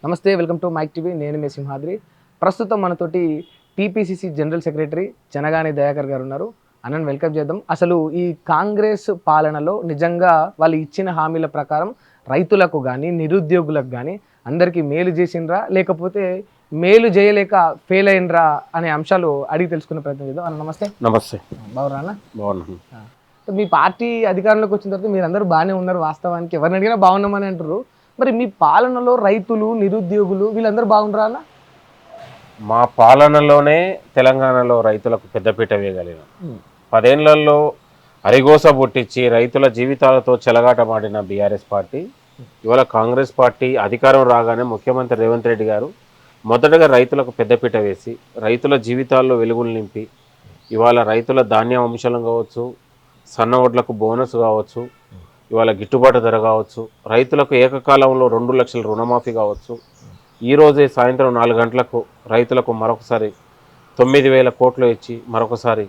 నమస్తే, welcome to mic TV. నేను మీ సింహాద్రి. ప్రస్తుతం మనతోటి TPCC general secretary Janagani Dayakar గారు ఉన్నారు. అన్నను వెల్కమ్ చేద్దాం. అసలు ఈ కాంగ్రెస్ పాలనలో నిజంగా వాళ్ళు ఇచ్చిన హామీల ప్రకారం రైతులకు కానీ నిరుద్యోగులకు కానీ అందరికీ మేలు చేసిండ్రా, లేకపోతే మేలు చేయలేక ఫెయిల్ అయినరా అనే అంశాలు అడిగి తెలుసుకునే ప్రయత్నం చేద్దాం. అన్న నమస్తే. నమస్తే. బాగున్నా అన్న? బాగున్నాను. మీ పార్టీ అధికారంలోకి వచ్చిన తర్వాత మీరు అందరూ బాగానే ఉన్నారు. వాస్తవానికి ఎవరిని అడిగినా బాగున్నామని అంటారు. మరి మీ పాలనలో రైతులు నిరుద్యోగులు వీళ్ళందరూ బాగుంటారా అన్న? మా పాలనలోనే తెలంగాణలో రైతులకు పెద్దపీట వేయగలిగిన 10 ఏళ్లలో అరిగోస పుట్టించి రైతుల జీవితాలతో చెలగాటమాడిన బీఆర్ఎస్ పార్టీ ఇవాళ కాంగ్రెస్ పార్టీ అధికారం రాగానే ముఖ్యమంత్రి రేవంత్ రెడ్డి గారు మొదటగా రైతులకు పెద్దపీట వేసి రైతుల జీవితాల్లో వెలుగులు నింపి ఇవాళ రైతుల ధాన్యం అంశాలు కావచ్చు, సన్న వడ్లకు బోనస్ కావచ్చు, ఇవాళ గిట్టుబాటు ధర కావచ్చు, రైతులకు ఏకకాలంలో 2 లక్షల రుణమాఫీ కావచ్చు, ఈరోజే సాయంత్రం 4 గంటలకు రైతులకు మరొకసారి 9,000 కోట్లు ఇచ్చి మరొకసారి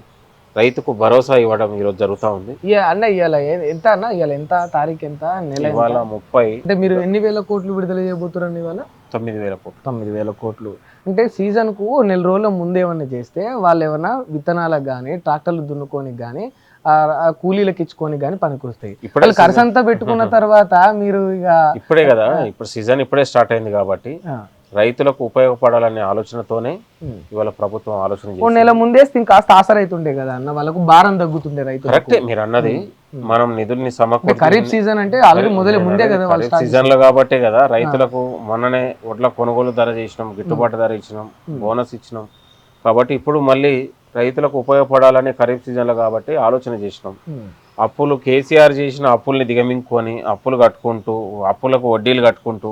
రైతుకు భరోసా ఇవ్వడం ఈరోజు జరుగుతూ ఉంది. అన్న ఇవాళ ఎంత అన్న? ఇవాళ ఎంత తారీఖు, ఎంత నెల? ఇవాళ 30. అంటే మీరు ఎన్ని వేల కోట్లు విడుదల చేయబోతున్నారండి ఇవాళ? 9,000 కోట్లు. 9,000 కోట్లు అంటే సీజన్కు నెల రోజుల ముందేమన్నా చేస్తే వాళ్ళు ఏమన్నా విత్తనాలకు కానీ ట్రాక్టర్లు దున్నుకోనికి కానీ కూలీలకు ఇచ్చుకొని కానీ పనికొస్తాయి. ఇప్పుడు ఖర్చు అంతా పెట్టుకున్న తర్వాత మీరు ఇప్పుడే కదా, ఇప్పుడు సీజన్ ఇప్పుడే స్టార్ట్ అయింది కాబట్టి రైతులకు ఉపయోగపడాలనే ఆలోచనతోనే ఇవాళ ప్రభుత్వం ఆలోచన చేసింది. నెల ముందేస్తే ఇంకాస్త ఆసరైతుండే కదా అన్న, వాళ్ళకు భారం తగ్గుతుండే రైతు. కరెక్టే మీరు అన్నది. మనం నిధుల్ని ఖరీఫ్ సీజన్ అంటే ఆల్రెడీ ముందే కదా సీజన్ లో కాబట్టే కదా రైతులకు మొన్ననే వడ్ల కొనుగోలు ధర చేసినాం, గిట్టుబాటు ధర ఇచ్చినాం, బోనస్ ఇచ్చినాం. కాబట్టి ఇప్పుడు మళ్ళీ రైతులకు ఉపయోగపడాలని ఖరీఫ్ సీజన్లో కాబట్టి ఆలోచన చేసినాం. అప్పులు కేసీఆర్ చేసిన అప్పుల్ని దిగమింగుకొని అప్పులు కట్టుకుంటూ అప్పులకు వడ్డీలు కట్టుకుంటూ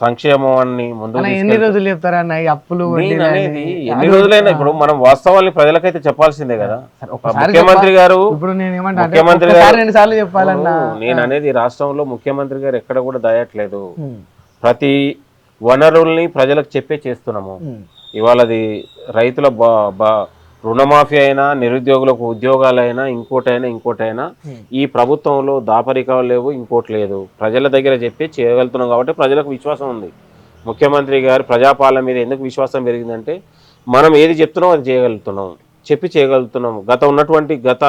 సంక్షేమాన్ని ముందు ఎన్ని రోజులు చెప్తారన్న ఈ అప్పులు అనేది? ఎన్ని రోజులైనా ఇప్పుడు మనం వాస్తవాన్ని ప్రజలకైతే చెప్పాల్సిందే కదా. ముఖ్యమంత్రి గారు నేను అనేది రాష్ట్రంలో ముఖ్యమంత్రి గారు ఎక్కడ కూడా దయట్లేదు. ప్రతి వనరుల్ని ప్రజలకు చెప్పే చేస్తున్నాము. ఇవాళది రైతుల రుణమాఫీ అయినా, నిరుద్యోగులకు ఉద్యోగాలైనా, ఇంకోటైనా ఈ ప్రభుత్వంలో దాపరికాలు లేవు, ఇంకోటి లేదు. ప్రజల దగ్గర చెప్పి చేయగలుగుతున్నాం కాబట్టి ప్రజలకు విశ్వాసం ఉంది. ముఖ్యమంత్రి గారి ప్రజాపాలన మీద ఎందుకు విశ్వాసం పెరిగిందంటే మనం ఏది చెప్తున్నాం అది చేయగలుగుతున్నాం. గత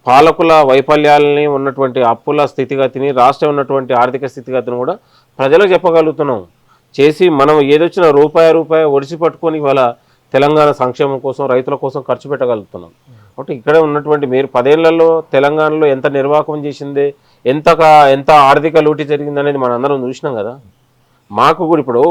పాలకుల వైఫల్యాలని, ఉన్నటువంటి అప్పుల స్థితిగతిని, రాష్ట్రం ఉన్నటువంటి ఆర్థిక స్థితిగతిని కూడా ప్రజలకు చెప్పగలుగుతున్నాం. చేసి మనం ఏదొచ్చినా రూపాయి ఒడిసి పట్టుకొని ఇవాళ తెలంగాణ సంక్షేమం కోసం, రైతుల కోసం ఖర్చు పెట్టగలుగుతున్నాం. కాబట్టి ఇక్కడే ఉన్నటువంటి మీరు 10 ఏళ్లలో తెలంగాణలో ఎంత నిర్వాహకం చేసిందే, ఎంత ఆర్థిక లూటి జరిగిందనేది మనం అందరం చూసినాం కదా. మాకు కూడా ఇప్పుడు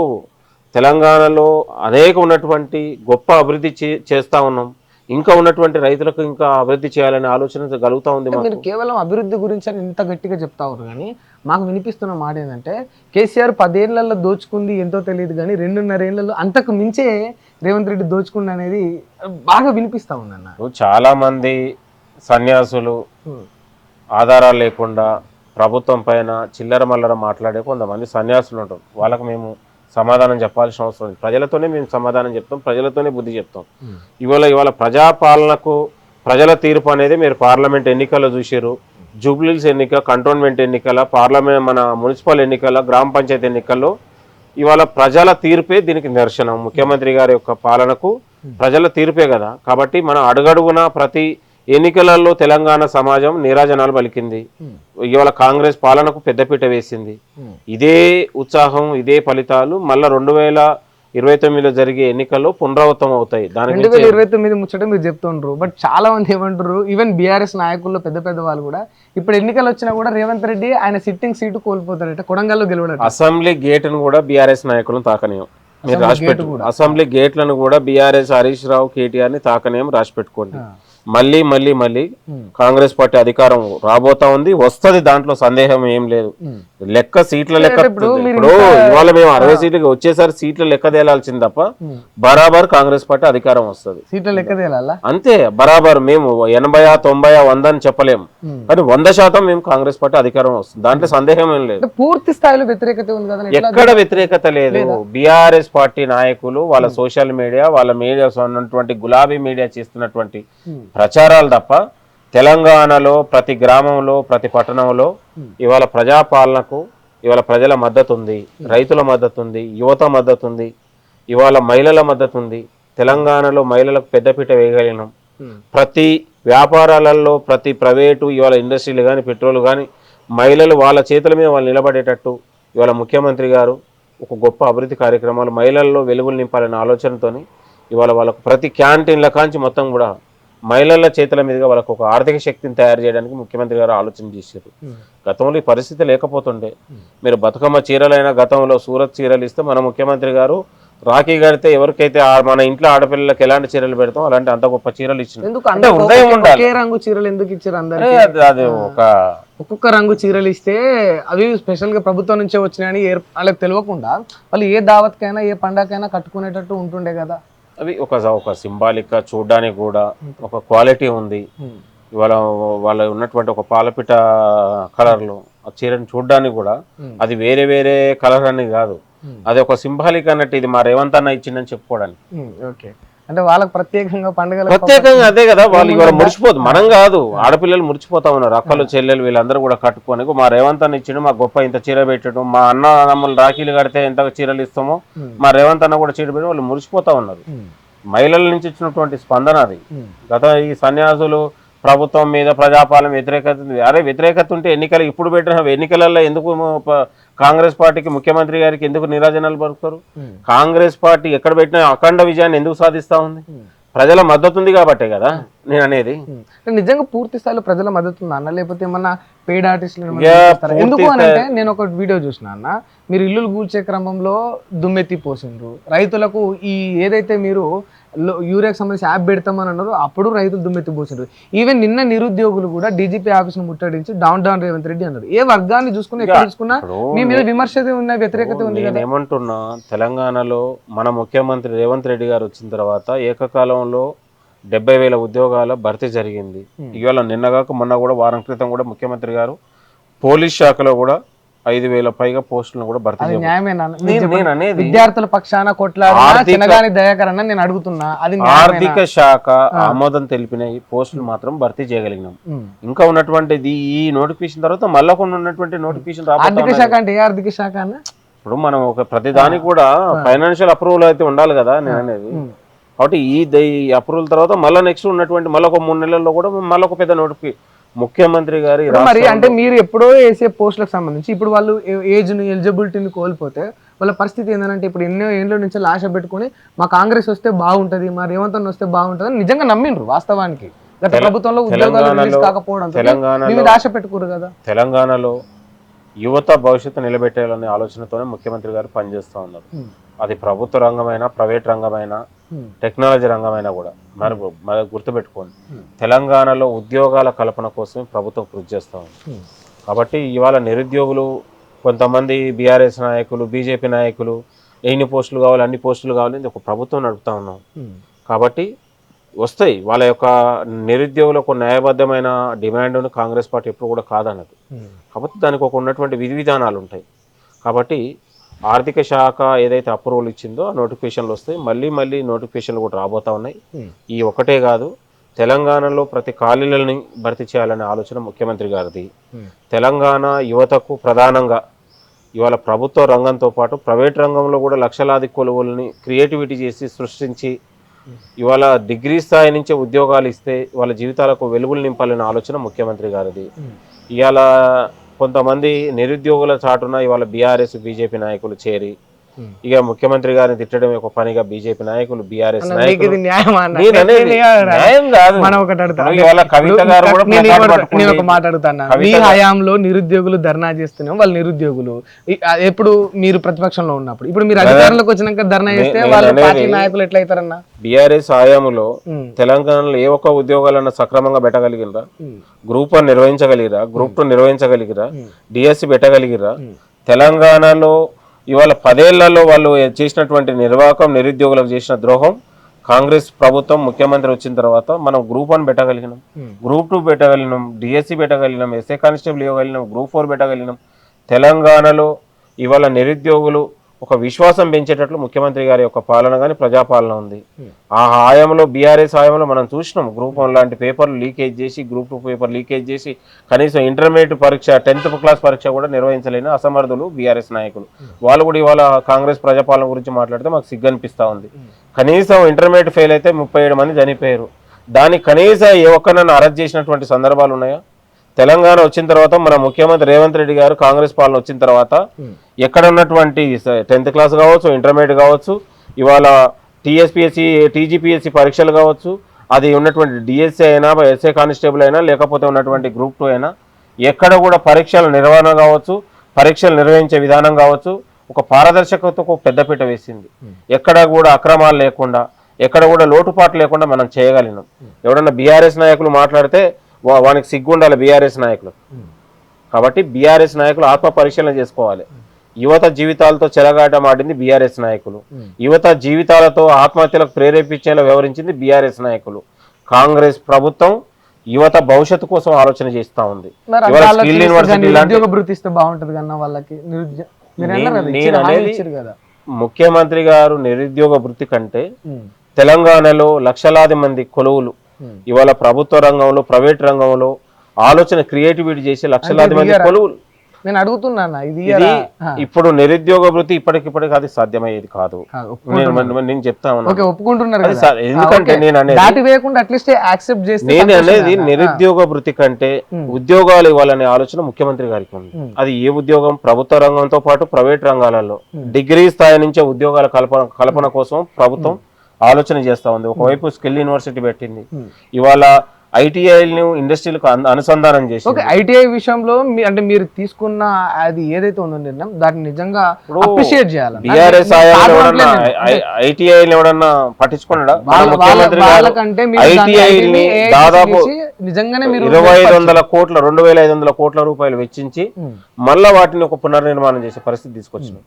తెలంగాణలో అనేక ఉన్నటువంటి గొప్ప అభివృద్ధి చేస్తూ ఉన్నాం. ఇంకా ఉన్నటువంటి రైతులకు ఇంకా అభివృద్ధి చేయాలనే ఆలోచన కలుగుతూ ఉంది. మీరు కేవలం అభివృద్ధి గురించి అని ఇంత గట్టిగా చెప్తా ఉన్నారు, కానీ మాకు వినిపిస్తున్న మాట ఏంటంటే కేసీఆర్ 10 ఏళ్లలో దోచుకుంది ఎంతో తెలియదు, కానీ 2.5 ఏళ్లలో అంతకు మించే రేవంత్ రెడ్డి దోచుకుంది అనేది బాగా వినిపిస్తా ఉందన్న. చాలా మంది సన్యాసులు ఆధారాలు లేకుండా ప్రభుత్వం పైన చిల్లర మల్లర మాట్లాడే కొంతమంది సన్యాసులు ఉంటారు. వాళ్ళకు మేము సమాధానం చెప్పాల్సిన అవసరం లేదు. ప్రజలతోనే మేము సమాధానం చెప్తాం, ప్రజలతోనే బుద్ధి చెప్తాం. ఇవాళ ప్రజాపాలనకు ప్రజల తీర్పు అనేది మీరు పార్లమెంట్ ఎన్నికల్లో చూసారు. జూబ్లీస్ ఎన్నిక, కంటోన్మెంట్ ఎన్నికల, పార్లమెంట్ మన మున్సిపల్ ఎన్నికల, గ్రామ పంచాయతీ ఎన్నికల్లో ఇవాళ ప్రజల తీర్పే దీనికి నిదర్శనం. ముఖ్యమంత్రి గారి యొక్క పాలనకు ప్రజల తీర్పే కదా. కాబట్టి మనం అడుగడుగున ప్రతి ఎన్నికలలో తెలంగాణ సమాజం నీరాజనాలు పలికింది. ఇవాళ కాంగ్రెస్ పాలనకు పెద్దపీట వేసింది. ఇదే ఉత్సాహం, ఇదే ఫలితాలు మళ్ళా 2029లో జరిగే ఎన్నికల్లో పునరావృతం అవుతాయి. 2029 ముచ్చట మీరు చెప్తుండ్రు, బట్ చాలా మంది ఏమంటారు, ఈవెన్ బీఆర్ఎస్ నాయకుల్లో పెద్ద వాళ్ళు కూడా ఇప్పుడు ఎన్నికలు వచ్చినా కూడా రేవంత్ రెడ్డి ఆయన సిట్టింగ్ సీటు కోల్పోతారట, కొడంగల్లో గెలవడం. అసెంబ్లీ గేట్ను కూడా బీఆర్ఎస్ నాయకులను తాకనీయం. మీరు రాసిపెట్టు. అసెంబ్లీ గేట్లను కూడా బీఆర్ఎస్ హరీష్ రావు, కేటీఆర్ ని తాకనీయం, రాసిపెట్టుకోండి. మళ్ళీ కాంగ్రెస్ పార్టీ అధికారం రాబోతా ఉంది, వస్తుంది. దాంట్లో సందేహం ఏం లేదు. సీట్ల లెక్క ఇప్పుడు ఇవాళ మేము 60 సీట్లకి వచ్చేసరి సీట్ల లెక్క తేలాల్సింది తప్ప బరాబర్ కాంగ్రెస్ పార్టీ అధికారం వస్తుంది. సీట్ల లెక్క తేలాలా అంతే. బరాబర్ మేము 80, 90, 100 అని చెప్పలేము, కానీ 100% మేము కాంగ్రెస్ పార్టీ అధికారం వస్తుంది. దాంట్లో సందేహం ఏం లేదు. పూర్తి స్థాయిలో వ్యతిరేకత ఉంది కదా? ఎక్కడ వ్యతిరేకత లేదు. బీఆర్ఎస్ పార్టీ నాయకులు వాళ్ళ సోషల్ మీడియా, వాళ్ళ మీడియా ఉన్నటువంటి గులాబీ మీడియా చేస్తున్నటువంటి ప్రచారాలు తప్ప తెలంగాణలో ప్రతి గ్రామంలో, ప్రతి పట్టణంలో ఇవాళ ప్రజాపాలనకు ఇవాళ ప్రజల మద్దతు ఉంది, రైతుల మద్దతు ఉంది, యువత మద్దతు ఉంది, ఇవాళ మహిళల మద్దతు ఉంది. తెలంగాణలో మహిళలకు పెద్దపీట వేయగలిగినాం. ప్రతి వ్యాపారాలలో ప్రతి ప్రైవేటు ఇవాళ ఇండస్ట్రీలు కానీ పెట్రోల్ కానీ మహిళలు వాళ్ళ చేతుల మీద వాళ్ళు నిలబడేటట్టు ఇవాళ ముఖ్యమంత్రి గారు ఒక గొప్ప అభివృద్ధి కార్యక్రమాలు మహిళల్లో వెలుగులు నింపాలనే ఆలోచనతోని ఇవాళ వాళ్ళకు ప్రతి క్యాంటీన్ల కాంచి మొత్తం కూడా మహిళల చేతుల మీదుగా వాళ్ళకు ఒక ఆర్థిక శక్తిని తయారు చేయడానికి ముఖ్యమంత్రి గారు ఆలోచన చేశారు. గతంలో ఈ పరిస్థితి లేకపోతుండే. మీరు బతుకమ్మ చీరలైనా గతంలో సూరత్ చీరలు ఇస్తే మన ముఖ్యమంత్రి గారు రాఖీ కడితే ఎవరికైతే మన ఇంట్లో ఆడపిల్లలకు ఎలాంటి చీరలు పెడతాం అలాంటి అంత గొప్ప చీరలు ఇచ్చిన ఉదయం ఉండాలి. రంగు చీరలు ఎందుకు ఇచ్చారు అందరూ? అది ఒక్కొక్క రంగు చీరలు ఇస్తే అవి స్పెషల్ గా ప్రభుత్వం నుంచే వచ్చినాయని వాళ్ళకి తెలియకుండా వాళ్ళు ఏ దావత్కైనా ఏ పండగకైనా కట్టుకునేటట్టు ఉంటుండే కదా. అవి ఒక సింబాలిక్ గా చూడడానికి కూడా ఒక క్వాలిటీ ఉంది. ఇవాళ వాళ్ళ ఉన్నటువంటి ఒక పాలపిట కలర్లో ఆ చీరని చూడడానికి కూడా అది వేరే వేరే కలర్ అని కాదు, అది ఒక సింబాలిక్ అన్నట్టు ఇది మా రేవంత్ అన్న ఇచ్చిందని చెప్పుకోవడానికి. ఓకే, అంటే వాళ్ళకి ప్రత్యేకంగా పండుగలు ప్రత్యేకంగా అదే కదా. వాళ్ళు ఇవాళ మురిచిపోదు, మనం కాదు, ఆడపిల్లలు మురిచిపోతా ఉన్నారు. అక్కలు చెల్లెలు వీళ్ళందరూ కూడా కట్టుకొని మా రేవంత్ అన్న ఇచ్చిండు, మా గొప్ప ఇంత చీర పెట్టడం, మా అన్న అన్నమ్మలు రాఖీలు కడితే ఎంత చీరలు ఇస్తామో మా రేవంత్ అన్న కూడా చీర పెట్టి వాళ్ళు మురిచిపోతా ఉన్నారు. మహిళల నుంచి ఇచ్చినటువంటి స్పందన అది. గత ఈ సన్యాసులు ప్రభుత్వం మీద ప్రజాపాలన వ్యతిరేకత ఉంది. అరే వ్యతిరేకత ఉంటే ఎన్నికలు ఇప్పుడు పెట్టిన ఎన్నికలలో ఎందుకు కాంగ్రెస్ పార్టీకి ముఖ్యమంత్రి గారికి ఎందుకు నీరాజనాలు పలుకుతారు? కాంగ్రెస్ పార్టీ ఎక్కడ పెట్టినా అఖండ విజయాన్ని ఎందుకు సాధిస్తా ఉంది? ప్రజల మద్దతు ఉంది కాబట్టే కదా నేను అనేది. నిజంగా పూర్తి స్థాయిలో ప్రజల మద్దతు ఉందా అన్న, లేకపోతే ఏమన్నా పెయిడ్ ఆర్టిస్టులు? ఎందుకు అని అంటే నేను ఒక వీడియో చూసిన అన్న, మీరు ఇల్లులు కూల్చే క్రమంలో దుమ్మెత్తి పోసిండ్రు రైతులకు. ఈ ఏదైతే మీరు యూరియాకి సంబంధించి యాప్ పెడతామని అన్నారు, అప్పుడు రైతులు దుమ్మెత్తి పోసిండ్రు. ఈవెన్ నిన్న నిరుద్యోగులు కూడా డీజీపీ ఆఫీస్ను ముట్టడించి డౌన్ రేవంత్ రెడ్డి అన్నారు. ఏ వర్గాన్ని చూసుకుని ఎక్కడ చూసుకున్నా మీ మీద విమర్శ ఉన్న వ్యతిరేకత ఉంది కదా. ఏమంటున్నా, తెలంగాణలో మన ముఖ్యమంత్రి రేవంత్ రెడ్డి గారు వచ్చిన తర్వాత ఏకకాలంలో 70,000 ఉద్యోగాల భర్తీ జరిగింది. ఇవాళ నిన్నగాక మొన్న కూడా వారం క్రితం కూడా ముఖ్యమంత్రి గారు పోలీస్ శాఖలో కూడా 5,000 పైగా పోస్టులను కూడా భర్తీ చేయాలి. విద్యార్థుల పక్షాన కొట్లాడి దయాకర్ అన్న నేను అడుగుతున్నా, అది ఆర్థిక శాఖ ఆమోదం తెలిపిన పోస్టులు మాత్రం భర్తీ చేయగలిగినాం. ఇంకా ఉన్నటువంటిది ఈ నోటిఫికేషన్ తర్వాత మళ్ళా కొన్ని ఉన్నటువంటి నోటిఫికేషన్ ఆర్థిక శాఖ అంటే ఏ ఆర్థిక శాఖ అన్న? ఇప్పుడు మనం ఒక ప్రతి దానికి కూడా ఫైనాన్షియల్ అప్రూవల్ అయితే ఉండాలి కదా నేను అనేది. కాబట్టి ఈ అప్రూవల్ తర్వాత మళ్ళీ నెక్స్ట్ ఉన్నటువంటి మళ్ళీ ఒక 3 నెలల్లో కూడా మళ్ళీ ఒక పెద్ద నోటిఫికేషన్ ముఖ్యమంత్రి గారి. మరి అంటే మీరు ఎప్పుడో వేసే పోస్టులకు సంబంధించి ఇప్పుడు వాళ్ళు ఏజ్ని ఎలిజిబిలిటీని కోల్పోతే వాళ్ళ పరిస్థితి ఏంటంటే ఇప్పుడు ఎన్నో ఏళ్ళ నుంచి ఆశ పెట్టుకుని మా కాంగ్రెస్ వస్తే బాగుంటది, మా రేవంత్ అన్న వస్తే బాగుంటది అని నిజంగా నమ్మిండ్రు. వాస్తవానికి గత ప్రభుత్వంలో ఉద్యోగాలు రిలీజ్ కాకపోవడం తెలంగాణ ఆశ పెట్టుకోరు కదా. తెలంగాణలో యువత భవిష్యత్తు నిలబెట్టాలనే ఆలోచనతోనే ముఖ్యమంత్రి గారు పనిచేస్తూ ఉన్నారు. అది ప్రభుత్వ రంగమైనా ప్రైవేట్ రంగమైనా టెక్నాలజీ రంగమైనా కూడా మరి గుర్తుపెట్టుకోండి, తెలంగాణలో ఉద్యోగాల కల్పన కోసమే ప్రభుత్వం కృషి చేస్తూ ఉంది. కాబట్టి ఇవాళ నిరుద్యోగులు కొంతమంది బీఆర్ఎస్ నాయకులు బీజేపీ నాయకులు ఎన్ని పోస్టులు కావాలి అన్ని పోస్టులు కావాలి ఒక ప్రభుత్వం నడుపుతా ఉన్నాం. కాబట్టి వస్తాయి వాళ్ళ యొక్క నిరుద్యోగులకు న్యాయబద్ధమైన డిమాండ్ను కాంగ్రెస్ పార్టీ ఎప్పుడు కూడా కాదన్నది. కాబట్టి దానికి ఒక ఉన్నటువంటి విధి విధానాలు ఉంటాయి. కాబట్టి ఆర్థిక శాఖ ఏదైతే అప్రూవల్ ఇచ్చిందో ఆ నోటిఫికేషన్లు వస్తాయి. మళ్ళీ నోటిఫికేషన్లు కూడా రాబోతా ఉన్నాయి. ఈ ఒకటే కాదు, తెలంగాణలో ప్రతి ఖాళీలని భర్తీ చేయాలనే ఆలోచన ముఖ్యమంత్రి గారిది. తెలంగాణ యువతకు ప్రధానంగా ఇవాళ ప్రభుత్వ రంగంతో పాటు ప్రైవేట్ రంగంలో కూడా లక్షలాది కొలువులని క్రియేటివిటీ చేసి సృష్టించి ఇవాళ డిగ్రీ స్థాయి నుంచే ఉద్యోగాలు ఇస్తే వాళ్ళ జీవితాలకు వెలుగులు నింపాలనే ఆలోచన ముఖ్యమంత్రి గారిది. ఇవాళ కొంతమంది నిరుద్యోగుల చాటున ఇవాళ బీఆర్ఎస్ బీజేపీ నాయకులు చేరి ఇక ముఖ్యమంత్రి గారిని తిట్టడం ఒక పనిగా బీజేపీ నాయకులు బీఆర్ఎస్ నాయకులు మీ హయాంలో నిరుద్యోగులు ధర్నా చేస్తున్నాం, వాళ్ళు నిరుద్యోగులు ఎప్పుడు మీరు ప్రతిపక్షంలో ఉన్నప్పుడు, ఇప్పుడు మీరు అధికారంలోకి వచ్చినాక ధర్నా చేస్తే వాళ్ళు పార్టీ నాయకులు ఎట్లయితారన్నా? బీఆర్ఎస్ హయాంలో తెలంగాణలో ఏ ఒక్క ఉద్యోగాలన్నా సక్రమంగా పెట్టగలిగినరా? గ్రూప్ 1 నిర్వహించగలిగిరా? గ్రూప్ 2 నిర్వహించగలిగిరా? డిఎస్సి పెట్టగలిగిరా? తెలంగాణలో ఇవాళ 10 ఏళ్లలో వాళ్ళు చేసినటువంటి నిర్వాహకం నిరుద్యోగులకు చేసిన ద్రోహం కాంగ్రెస్ ప్రభుత్వం ముఖ్యమంత్రి వచ్చిన తర్వాత మనం గ్రూప్ 1 పెట్టగలిగినాం, గ్రూప్ 2 పెట్టగలిగినాం, డిఎస్సి పెట్టగలిగినాం, ఎస్ఏ కానిస్టేబుల్ ఇవ్వగలిగినాం, గ్రూప్ 4 పెట్టగలిగినాం. తెలంగాణలో ఇవాళ నిరుద్యోగులు ఒక విశ్వాసం పెంచేటట్లు ముఖ్యమంత్రి గారి యొక్క పాలన కానీ ప్రజాపాలన ఉంది. ఆ హయాంలో బీఆర్ఎస్ హయాంలో మనం చూసినాం గ్రూప్ 1 లాంటి పేపర్లు లీకేజ్ చేసి, గ్రూప్ 2 పేపర్ లీకేజ్ చేసి, కనీసం ఇంటర్మీడియట్ పరీక్ష 10th క్లాస్ పరీక్ష కూడా నిర్వహించలేని అసమర్థులు బీఆర్ఎస్ నాయకులు. వాళ్ళు కూడా ఇవాళ కాంగ్రెస్ ప్రజాపాలన గురించి మాట్లాడితే మాకు సిగ్గు అనిపిస్తూ ఉంది. కనీసం ఇంటర్మీడియట్ ఫెయిల్ అయితే 37 మంది చనిపోయారు. దానికి కనీసం ఏ ఒక్కనన్నా అరెస్ట్ చేసినటువంటి సందర్భాలు ఉన్నాయా? తెలంగాణ వచ్చిన తర్వాత మన ముఖ్యమంత్రి రేవంత్ రెడ్డి గారు కాంగ్రెస్ పాలన వచ్చిన తర్వాత ఎక్కడ ఉన్నటువంటి 10th క్లాస్ కావచ్చు, ఇంటర్మీడియట్ కావచ్చు, ఇవాళ టీఎస్పీఎస్సీ టీజీపీఎస్సీ పరీక్షలు కావచ్చు, అది ఉన్నటువంటి డిఎస్సీ అయినా, ఎస్ఏ కానిస్టేబుల్ అయినా, లేకపోతే ఉన్నటువంటి గ్రూప్ 2 అయినా, ఎక్కడ కూడా పరీక్షల నిర్వహణ కావచ్చు, పరీక్షలు నిర్వహించే విధానం కావచ్చు, ఒక పారదర్శకతకు పెద్దపీట వేసింది. ఎక్కడ కూడా అక్రమాలు లేకుండా, ఎక్కడ కూడా లోటుపాటు లేకుండా మనం చేయగలిగినాం. ఎవడన్నా బీఆర్ఎస్ నాయకులు మాట్లాడితే వానికి సిగ్గుండాలి బీఆర్ఎస్ నాయకులు. కాబట్టి బీఆర్ఎస్ నాయకులు ఆత్మ పరిశీలన చేసుకోవాలి. యువత జీవితాలతో చెలగాటమాడింది బీఆర్ఎస్ నాయకులు. యువత జీవితాలతో ఆత్మహత్యలకు ప్రేరేపించేలా వ్యవహరించింది బీఆర్ఎస్ నాయకులు. కాంగ్రెస్ ప్రభుత్వం యువత భవిష్యత్తు కోసం ఆలోచన చేస్తూ ఉంది. ముఖ్యమంత్రి గారు నిరుద్యోగ వృత్తి కంటే తెలంగాణలో లక్షలాది మంది కొలువులు ఇవాళ ప్రభుత్వ రంగంలో, ప్రైవేట్ రంగంలో ఆలోచన క్రియేటివిటీ చేసి లక్షలాది మంది కొలువులు. నేను అడుగుతున్నా, ఇది ఇప్పుడు నిరుద్యోగ వృత్తి ఇప్పటికిప్పటికి అది సాధ్యమయ్యేది కాదు. నేను చెప్తా ఒప్పుకుంటున్నారు. ఎందుకంటే నేను అనేది నిరుద్యోగ వృత్తి కంటే ఉద్యోగాలు ఇవ్వాలనే ఆలోచన ముఖ్యమంత్రి గారికి ఉంది. అది ఏ ఉద్యోగం? ప్రభుత్వ రంగంతో పాటు ప్రైవేట్ రంగాలలో డిగ్రీ స్థాయి నుంచే ఉద్యోగాల కల్పన కోసం ప్రభుత్వం ఆలోచన చేస్తా ఉంది. ఒకవైపు స్కిల్ యూనివర్సిటీ పెట్టింది, ఇవాళ ఐటీఐలను ఇండస్ట్రీలకు అనుసంధానం చేసి. ఐటీఐ విషయంలో అంటే మీరు తీసుకున్న అది ఏదైతే ఉందో నిర్ణయం, దాన్ని నిజంగా అప్రిషియేట్ చేయాలి. బీఆర్ఎస్ ఐటీఐ ఎవడన్నా పట్టించుకున్నాడా? ఐటీఐని దాదాపు నిజంగానే 2500 కోట్ల 2500 కోట్ల రూపాయలు వెచ్చించి మళ్ళా వాటిని ఒక పునర్నిర్మాణం చేసే పరిస్థితి తీసుకొచ్చినాం.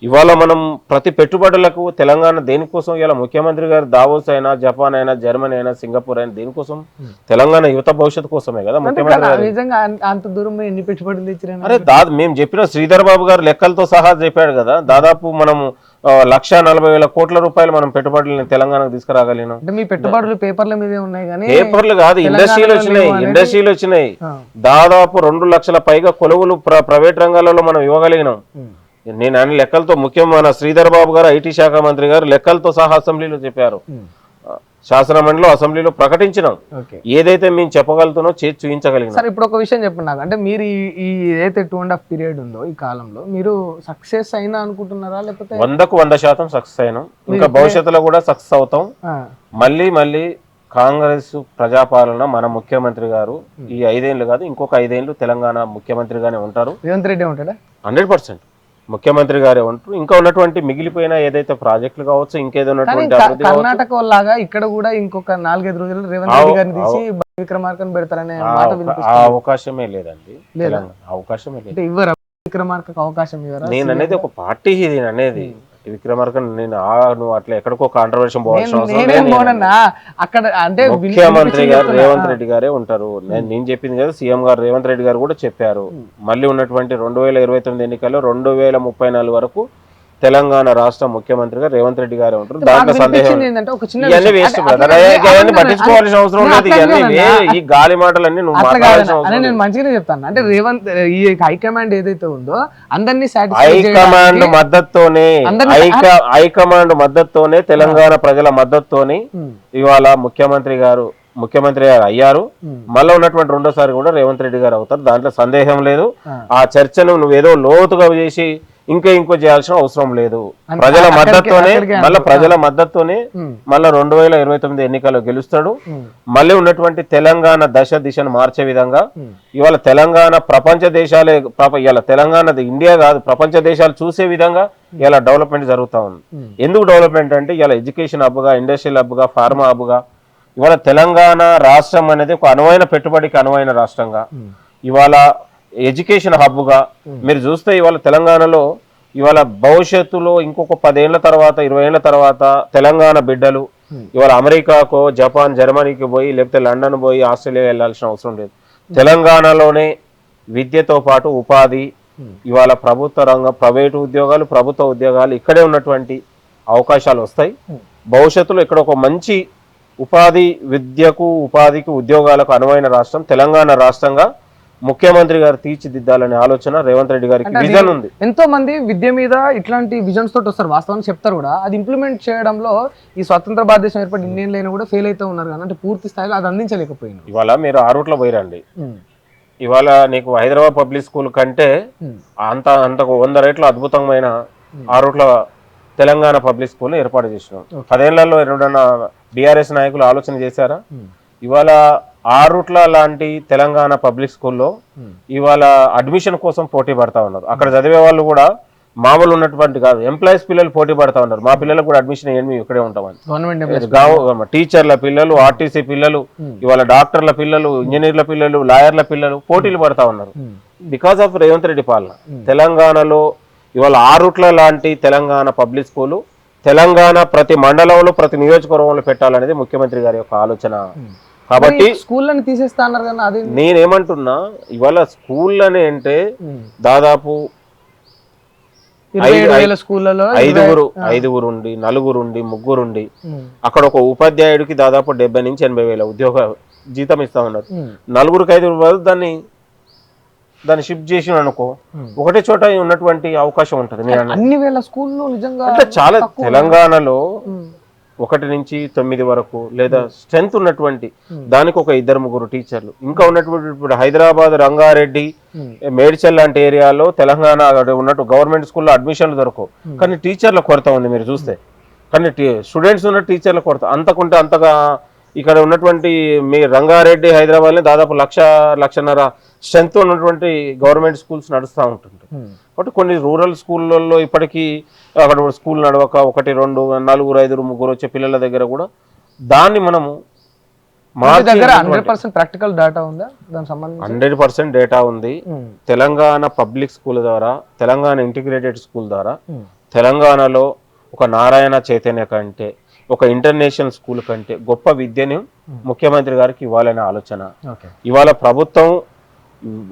ఇవాళ మనం ప్రతి పెట్టుబడులకు తెలంగాణ దేనికోసం, ఇలా ముఖ్యమంత్రి గారు దావోస్ అయినా, జపాన్ అయినా, జర్మనీ అయినా, సింగపూర్ అయినా దేనికోసం? తెలంగాణ యువత భవిష్యత్తు కోసమే కదా ముఖ్యమంత్రి. అంత దూరం ఎన్ని పెట్టుబడులు ఇచ్చారు? అరే మేము చెప్పిన శ్రీధర్ బాబు గారు లెక్కలతో సహా చెప్పాడు కదా, దాదాపు మనం 1,40,000 కోట్ల రూపాయలు మనం పెట్టుబడులను తెలంగాణకు తీసుకురాగలిగినాం. అంటే మీ పెట్టుబడులు పేపర్ల మీదే ఉన్నాయి కానీ పేపర్లు కాదు, ఇండస్ట్రీలు వచ్చినాయి. దాదాపు 2 లక్షల పైగా కొలువులు ప్రైవేట్ రంగాలలో మనం ఇవ్వగలిగినాం. నేను అన్ని లెక్కలతో మన శ్రీధర్ బాబు గారు ఐటీ శాఖ మంత్రి గారు లెక్కలతో సహా అసెంబ్లీలో చెప్పారు, శాసన మండలిలో అసెంబ్లీలో ప్రకటించినాం. ఏదైతే మేము చెప్పగలుగుతానో చేసి చూపించగలిగినాం. సార్ ఇప్పుడు ఒక విషయం చెప్పండి నాకు, అంటే మీరు ఈ ఏదైతే 2.5 పీరియడ్ ఉందో ఈ కాలంలో మీరు సక్సెస్ అయినా అనుకుంటున్నారా, లేకపోతే 100కు 100% సక్సెస్ అయినాం, ఇంకా భవిష్యత్తులో కూడా సక్సెస్ అవుతాం. మళ్ళీ కాంగ్రెస్ ప్రజాపాలన మన ముఖ్యమంత్రి గారు ఈ 5 ఏళ్ళు కాదు, ఇంకొక 5 ఏళ్ళు తెలంగాణ ముఖ్యమంత్రిగానే ఉంటారు. రేవంత్ రెడ్డి ఉంటాడా? 100% ముఖ్యమంత్రి గారే ఉంటారు. ఇంకా ఉన్నటువంటి మిగిలిపోయిన ఏదైతే ప్రాజెక్టులు కావచ్చు, ఇంకేదో కర్ణాటక లాగా ఇక్కడ కూడా ఇంకొక 4-5 రోజులు రేవంత్ రెడ్డి గారిని తీసి విక్రమార్కను పెడతారనే మాట అవకాశమే లేదండి. అవకాశమే లేదు. ఇవ్వరు విక్రమార్కకు అవకాశం ఇవ్వరు. నేను అనేది ఒక పార్టీ, ఇది అనేది విక్రమార్క నేను నువ్వు అట్లా ఎక్కడికో కాంట్రవర్షన్ పోవాల్సిన అవసరం లేదు. అక్కడ అంటే ముఖ్యమంత్రి గారు రేవంత్ రెడ్డి గారే ఉంటారు. నేను చెప్పింది కదా, సీఎం గారు రేవంత్ రెడ్డి గారు కూడా చెప్పారు. మళ్ళీ ఉన్నటువంటి 2029 ఎన్నికల్లో 2034 వరకు తెలంగాణ రాష్ట్ర ముఖ్యమంత్రిగా రేవంత్ రెడ్డి గారే ఉంటారు. దాంట్లో సందేహం పట్టించుకోవాల్సిన అవసరం లేదు. ఇవన్నీ ఈ గాలి మాటలన్నీ నువ్వు నేను మంచిగానే చెప్తాను. అంటే రేవంత్ ఈ హైకమాండ్ ఏదైతే ఉందో అందరినీ హైకమాండ్ మద్దతుతోనే తెలంగాణ ప్రజల మద్దతుతోని ఇవాళ ముఖ్యమంత్రి గారు అయ్యారు. మళ్ళీ ఉన్నటువంటి రెండోసారి కూడా రేవంత్ రెడ్డి గారు అవుతారు. దాంట్లో సందేహం లేదు. ఆ చర్చను నువ్వేదో లోతుగా చేసి ఇంకో చేయాల్సిన అవసరం లేదు. ప్రజల మద్దతుతోనే మళ్ళా 2029 ఎన్నికల్లో గెలుస్తాడు. మళ్ళీ ఉన్నటువంటి తెలంగాణ దిశను మార్చే విధంగా ఇవాళ తెలంగాణ ప్రపంచ దేశాలే ఇవాళ తెలంగాణ ఇండియా కాదు ప్రపంచ దేశాలు చూసే విధంగా ఇలా డెవలప్మెంట్ జరుగుతూ ఉంది. ఎందుకు డెవలప్మెంట్ అంటే ఇలా ఎడ్యుకేషన్ హబ్గా, ఇండస్ట్రియల్ హబ్గా, ఫార్మా హబ్గా ఇవాళ తెలంగాణ రాష్ట్రం అనేది ఒక అనువైన పెట్టుబడికి అనువైన రాష్ట్రంగా, ఇవాళ ఎడ్యుకేషన్ హబ్గా మీరు చూస్తే ఇవాళ తెలంగాణలో ఇవాళ భవిష్యత్తులో ఇంకొక 10 ఏళ్ల తర్వాత 20 ఏళ్ల తర్వాత తెలంగాణ బిడ్డలు ఇవాళ అమెరికాకో, జపాన్, జర్మనీకి పోయి లేకపోతే లండన్ పోయి ఆస్ట్రేలియా వెళ్ళాల్సిన అవసరం లేదు. తెలంగాణలోనే విద్యతో పాటు ఉపాధి, ఇవాళ ప్రభుత్వ రంగం, ప్రైవేటు ఉద్యోగాలు, ప్రభుత్వ ఉద్యోగాలు ఇక్కడే ఉన్నటువంటి అవకాశాలు వస్తాయి. భవిష్యత్తులో ఇక్కడ ఒక మంచి ఉపాధి, విద్యకు, ఉపాధికి, ఉద్యోగాలకు అనువైన రాష్ట్రం తెలంగాణ రాష్ట్రంగా ముఖ్యమంత్రి గారు తీర్చిదిద్దాలనే ఆలోచన రేవంత్ రెడ్డి గారికి విజన్ ఉంది. ఎంతో మంది విద్య మీద ఇట్లాంటి విజన్స్ తోటి వస్తారు, వాస్తవాన్ని చెప్తారు కూడా. అది ఇంప్లిమెంట్ చేయడంలో ఈ స్వతంత్ర భారతదేశం ఏర్పడి ఇండియన్లైనా కూడా ఫెయిల్ అవుతూ ఉన్నారు కానీ, అంటే పూర్తి స్థాయిలో అది అందించలేకపోయింది. ఇవాళ మీరు ఆ రూట్లో పోయిరండి. ఇవాళ నీకు హైదరాబాద్ పబ్లిక్ స్కూల్ కంటే అంతకు 100 రెట్లు అద్భుతమైన ఆ రూట్ల తెలంగాణ పబ్లిక్ స్కూల్ ఏర్పాటు చేసినాం. 10 ఏళ్లలో ఎవరైనా బీఆర్ఎస్ నాయకులు ఆలోచన చేశారా? ఇవాళ ఆ రూట్ల లాంటి తెలంగాణ పబ్లిక్ స్కూల్లో ఇవాళ అడ్మిషన్ కోసం పోటీ పడతా ఉన్నారు. అక్కడ చదివే వాళ్ళు కూడా మామూలు ఉన్నటువంటి కాదు, ఎంప్లాయీస్ పిల్లలు పోటీ పడతా ఉన్నారు. మా పిల్లలకు కూడా అడ్మిషన్ ఏమి ఇక్కడే ఉంటామని. టీచర్ల పిల్లలు, ఆర్టీసీ పిల్లలు, ఇవాళ డాక్టర్ల పిల్లలు, ఇంజనీర్ల పిల్లలు, లాయర్ల పిల్లలు పోటీలు పడతా ఉన్నారు. బికాస్ ఆఫ్ రేవంత్ రెడ్డి పాలన తెలంగాణలో ఇవాళ ఆ రూట్ల లాంటి తెలంగాణ పబ్లిక్ స్కూలు తెలంగాణ ప్రతి మండలంలో, ప్రతి నియోజకవర్గంలో పెట్టాలనేది ముఖ్యమంత్రి గారి యొక్క ఆలోచన. కాబట్టి స్కూళ్ళని తీసేస్తా అన్నారు కదా, అది నేనేమంటున్నా, ఇవాళ స్కూళ్ళని అంటే దాదాపు 5 ఉండి 4 ఉండి 3 ఉండి అక్కడ ఒక ఉపాధ్యాయుడికి దాదాపు 70 నుంచి 80 వేల ఉద్యోగ జీతం ఇస్తా ఉన్నారు. 4కి 5 దాన్ని షిఫ్ట్ చేసి అనుకో, ఒకటే చోట ఉన్నటువంటి అవకాశం ఉంటుంది. అన్ని వేల స్కూళ్ళు నిజంగా అంటే చాలా తెలంగాణలో 1 నుంచి 9 వరకు లేదా స్ట్రెంత్ ఉన్నటువంటి దానికి ఒక 2-3 టీచర్లు ఇంకా ఉన్నటువంటి. ఇప్పుడు హైదరాబాద్, రంగారెడ్డి, మేడ్చల్ లాంటి ఏరియాలో తెలంగాణ ఉన్నట్టు గవర్నమెంట్ స్కూల్లో అడ్మిషన్లు దొరకవు, కానీ టీచర్ల కొరత ఉంది మీరు చూస్తే. కానీ స్టూడెంట్స్ ఉన్న టీచర్ల కొరత అంతకుంటే అంతగా. ఇక్కడ ఉన్నటువంటి మీ రంగారెడ్డి, హైదరాబాద్లో దాదాపు 1-1.5 స్ట్రెంత్ ఉన్నటువంటి గవర్నమెంట్ స్కూల్స్ నడుస్తూ ఉంటుంది. కాబట్టి కొన్ని రూరల్ స్కూళ్ళల్లో ఇప్పటికీ అక్కడ స్కూల్ నడవక 1, 2, 4, 5, 3 వచ్చే పిల్లల దగ్గర కూడా దాన్ని మనము 100% ప్రాక్టికల్ డేటా ఉందా దానికి సంబంధించి? 100% డేటా ఉంది. తెలంగాణ పబ్లిక్ స్కూల్ ద్వారా, తెలంగాణ ఇంటిగ్రేటెడ్ స్కూల్ ద్వారా తెలంగాణలో ఒక నారాయణ చైతన్య కంటే, ఒక ఇంటర్నేషనల్ స్కూల్ కంటే గొప్ప విద్యను ముఖ్యమంత్రి గారికి ఇవ్వాలనే ఆలోచన. ఇవాళ ప్రభుత్వం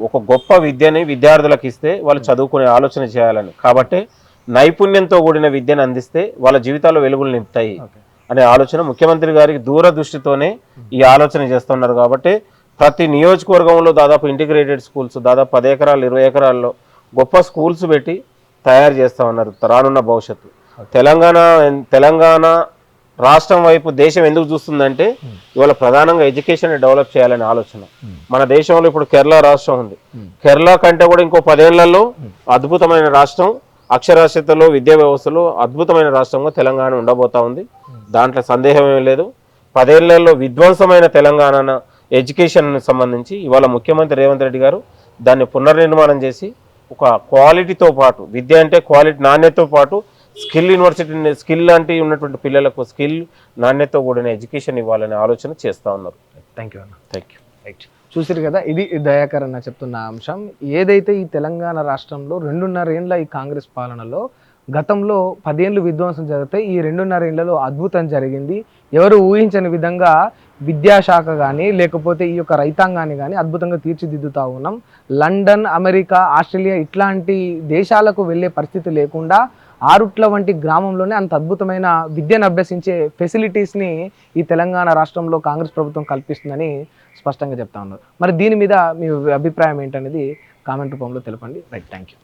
ఒక గొప్ప విద్యని విద్యార్థులకు ఇస్తే వాళ్ళు చదువుకునే ఆలోచన చేయాలని, కాబట్టి నైపుణ్యంతో కూడిన విద్యను అందిస్తే వాళ్ళ జీవితాల్లో వెలుగులు నింపుతాయి అనే ఆలోచన ముఖ్యమంత్రి గారికి దూరదృష్టితోనే ఈ ఆలోచన చేస్తున్నారు. కాబట్టి ప్రతి నియోజకవర్గంలో దాదాపు ఇంటిగ్రేటెడ్ స్కూల్స్ దాదాపు 10 ఎకరాలు 20 ఎకరాల్లో గొప్ప స్కూల్స్ పెట్టి తయారు చేస్తూ ఉన్నారు రానున్న భవిష్యత్తు. తెలంగాణ రాష్ట్రం వైపు దేశం ఎందుకు చూస్తుందంటే ఇవాళ ప్రధానంగా ఎడ్యుకేషన్ డెవలప్ చేయాలనే ఆలోచన. మన దేశంలో ఇప్పుడు కేరళ రాష్ట్రం ఉంది. కేరళ కంటే కూడా ఇంకో 10 ఏళ్లలో అద్భుతమైన రాష్ట్రం, అక్షరాస్యతలో, విద్యా వ్యవస్థలో అద్భుతమైన రాష్ట్రంగా తెలంగాణ ఉండబోతా ఉంది. దాంట్లో సందేహమే లేదు. 10 ఏళ్లలో విధ్వంసమైన తెలంగాణ ఎడ్యుకేషన్ సంబంధించి ఇవాళ ముఖ్యమంత్రి రేవంత్ రెడ్డి గారు దాన్ని పునర్నిర్మాణం చేసి ఒక క్వాలిటీతో పాటు, విద్య అంటే క్వాలిటీ, నాణ్యతతో పాటు స్కిల్ యూనివర్సిటీ, స్కిల్ లాంటివి ఉన్నటువంటి పిల్లలకు స్కిల్, నాణ్యతతో కూడిన ఎడ్యుకేషన్ ఇవ్వాలనే ఆలోచన చేస్తూ ఉన్నారు. థ్యాంక్ యూ అన్న. Thank you. రైట్, చూసారు కదా, ఇది దయాకర్ అన్న చెప్తున్న అంశం. ఏదైతే ఈ తెలంగాణ రాష్ట్రంలో 2.5 ఏళ్ళ ఈ కాంగ్రెస్ పాలనలో గతంలో 10 ఏళ్ళు విధ్వంసం జరిగితే ఈ 2.5 ఏళ్లలో అద్భుతం జరిగింది. ఎవరు ఊహించని విధంగా విద్యాశాఖ కానీ లేకపోతే ఈ యొక్క రైతాంగాన్ని కానీ అద్భుతంగా తీర్చిదిద్దుతూ ఉన్నాం. లండన్, అమెరికా, ఆస్ట్రేలియా ఇట్లాంటి దేశాలకు వెళ్ళే పరిస్థితి లేకుండా ఆరుట్ల వంటి గ్రామంలోనే అంత అద్భుతమైన విద్యను అభ్యసించే ఫెసిలిటీస్ని ఈ తెలంగాణ రాష్ట్రంలో కాంగ్రెస్ ప్రభుత్వం కల్పిస్తుందని స్పష్టంగా చెప్తా ఉన్నారు. మరి దీని మీద మీ అభిప్రాయం ఏంటనేది కామెంట్ రూపంలో తెలపండి. Right, thank you.